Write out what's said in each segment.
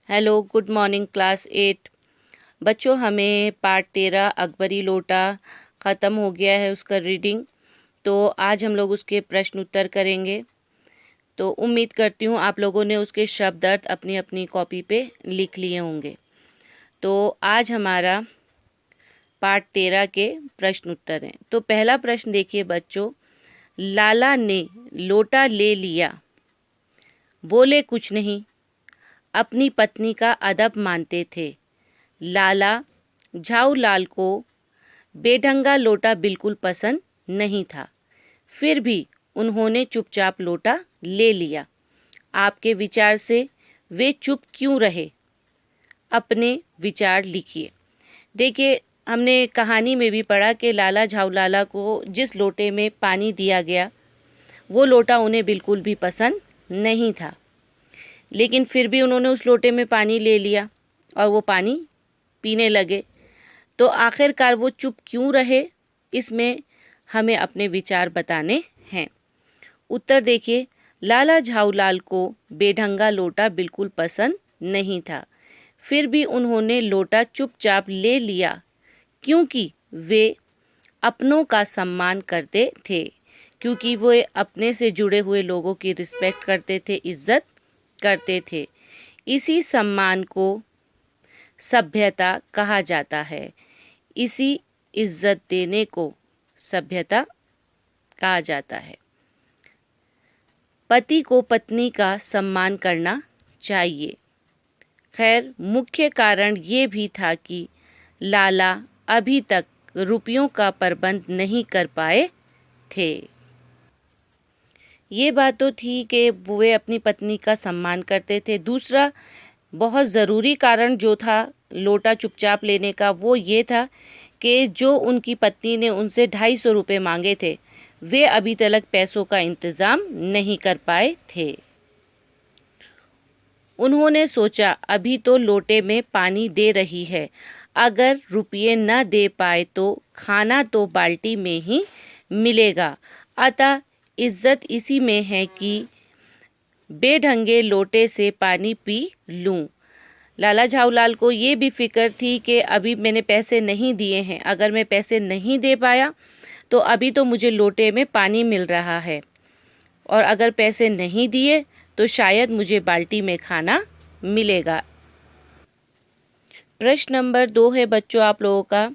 Hello, good morning class 8। बच्चों, हमें part 13 Akbari लोटा ख़त्म हो गया है उसका रीडिंग। तो आज हम लोग उसके प्रश्न उत्तर करेंगे। तो उम्मीद करती हूँ आप लोगों ने उसके शब्द अर्थ अपनी अपनी कॉपी पे लिख लिए होंगे। तो आज हमारा पार्ट 13 के प्रश्न उत्तर हैं। तो पहला प्रश्न देखिए बच्चों, लाला ने लोटा ले लिया, बोले कुछ नहीं, अपनी पत्नी का अदब मानते थे। लाला झाऊलाल को बेढंगा लोटा बिल्कुल पसंद नहीं था, फिर भी उन्होंने चुपचाप लोटा ले लिया। आपके विचार से वे चुप क्यों रहे? अपने विचार लिखिए। देखिए, हमने कहानी में भी पढ़ा कि लाला झाऊलाला को जिस लोटे में पानी दिया गया वो लोटा उन्हें बिल्कुल भी पसंद नहीं था, लेकिन फिर भी उन्होंने उस लोटे में पानी ले लिया और वो पानी पीने लगे। तो आखिरकार वो चुप क्यों रहे, इसमें हमें अपने विचार बताने हैं। उत्तर देखिए, लाला झाऊलाल को बेढंगा लोटा बिल्कुल पसंद नहीं था, फिर भी उन्होंने लोटा चुपचाप ले लिया क्योंकि वे अपनों का सम्मान करते थे, क्योंकि वे अपने से जुड़े हुए लोगों की रिस्पेक्ट करते थे, इज्जत करते थे। इसी सम्मान को सभ्यता कहा जाता है। इसी इज्जत देने को सभ्यता कहा जाता है। पति को पत्नी का सम्मान करना चाहिए। खैर, मुख्य कारण ये भी था कि लाला अभी तक रुपयों का प्रबंध नहीं कर पाए थे। ये बात तो थी कि वे अपनी पत्नी का सम्मान करते थे। दूसरा बहुत ज़रूरी कारण जो था लोटा चुपचाप लेने का, वो ये था कि जो उनकी पत्नी ने उनसे 250 रुपये मांगे थे, वे अभी तक पैसों का इंतज़ाम नहीं कर पाए थे। उन्होंने सोचा अभी तो लोटे में पानी दे रही है, अगर रुपये न दे पाए तो खाना तो बाल्टी में ही मिलेगा। अतः इज्जत इसी में है कि बेढंगे लोटे से पानी पी लूं। लाला झाऊलाल को ये भी फिक्र थी कि अभी मैंने पैसे नहीं दिए हैं, अगर मैं पैसे नहीं दे पाया तो अभी तो मुझे लोटे में पानी मिल रहा है, और अगर पैसे नहीं दिए तो शायद मुझे बाल्टी में खाना मिलेगा। प्रश्न नंबर 2 है बच्चों आप लोगों का,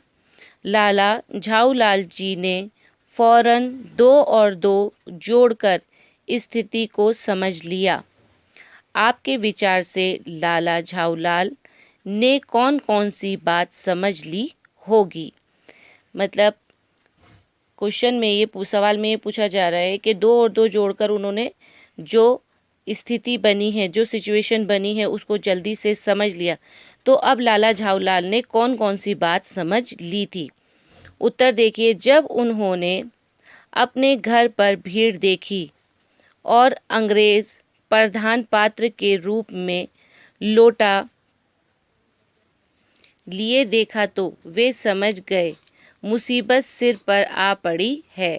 लाला झाऊलाल जी ने फौरन 2 और 2 जोड़कर स्थिति को समझ लिया। आपके विचार से लाला झाऊलाल ने कौन कौन सी बात समझ ली होगी? मतलब क्वेश्चन में सवाल में ये पूछा जा रहा है कि 2 और 2 जोड़कर उन्होंने जो स्थिति बनी है, जो सिचुएशन बनी है, उसको जल्दी से समझ लिया। तो अब लाला झाऊलाल ने कौन कौन सी बात समझ ली थी? उत्तर देखिए, जब उन्होंने अपने घर पर भीड़ देखी और अंग्रेज प्रधान पात्र के रूप में लोटा लिए देखा तो वे समझ गए मुसीबत सिर पर आ पड़ी है।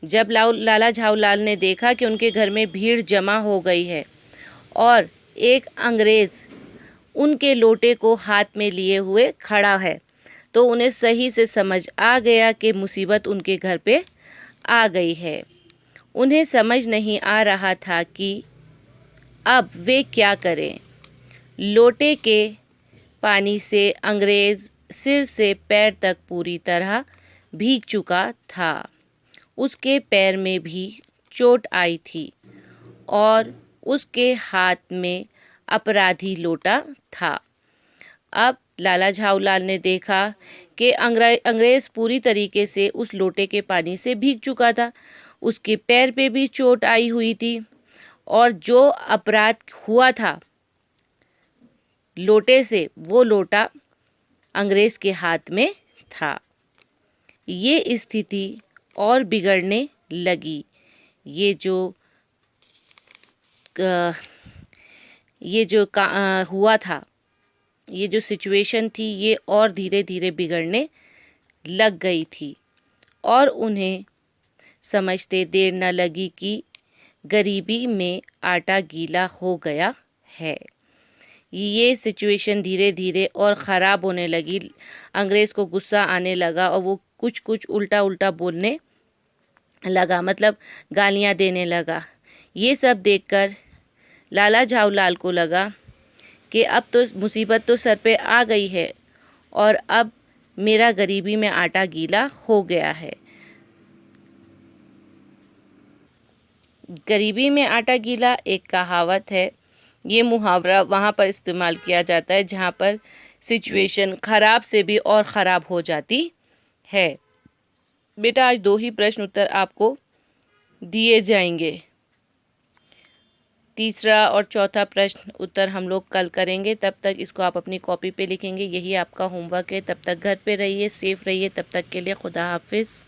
जब लाला झाऊलाल ने देखा कि उनके घर में भीड़ जमा हो गई है और एक अंग्रेज उनके लोटे को हाथ में लिए हुए खड़ा है, तो उन्हें सही से समझ आ गया कि मुसीबत उनके घर पे आ गई है। उन्हें समझ नहीं आ रहा था कि अब वे क्या करें। लोटे के पानी से अंग्रेज सिर से पैर तक पूरी तरह भीग चुका था। उसके पैर में भी चोट आई थी और उसके हाथ में अपराधी लोटा था। अब लाला झाऊलाल ने देखा कि अंग्रेज पूरी तरीके से उस लोटे के पानी से भीग चुका था, उसके पैर पे भी चोट आई हुई थी, और जो अपराध हुआ था लोटे से, वो लोटा अंग्रेज के हाथ में था। ये स्थिति और बिगड़ने लगी। ये जो हुआ था, ये जो सिचुएशन थी, ये और धीरे धीरे बिगड़ने लग गई थी, और उन्हें समझते देर न लगी कि गरीबी में आटा गीला हो गया है। ये सिचुएशन धीरे धीरे और ख़राब होने लगी। अंग्रेज़ को गुस्सा आने लगा और वो कुछ कुछ उल्टा उल्टा बोलने लगा, मतलब गालियाँ देने लगा। ये सब देखकर लाला झाऊलाल को लगा कि अब तो मुसीबत तो सर पे आ गई है और अब मेरा गरीबी में आटा गीला हो गया है। गरीबी में आटा गीला एक कहावत है। ये मुहावरा वहाँ पर इस्तेमाल किया जाता है जहाँ पर सिचुएशन ख़राब से भी और ख़राब हो जाती है। बेटा आज 2 ही प्रश्न उत्तर आपको दिए जाएंगे। तीसरा और चौथा प्रश्न उत्तर हम लोग कल करेंगे। तब तक इसको आप अपनी कॉपी पे लिखेंगे। यही आपका होमवर्क है। तब तक घर पे रहिए, सेफ रहिए। तब तक के लिए खुदा हाफिज़।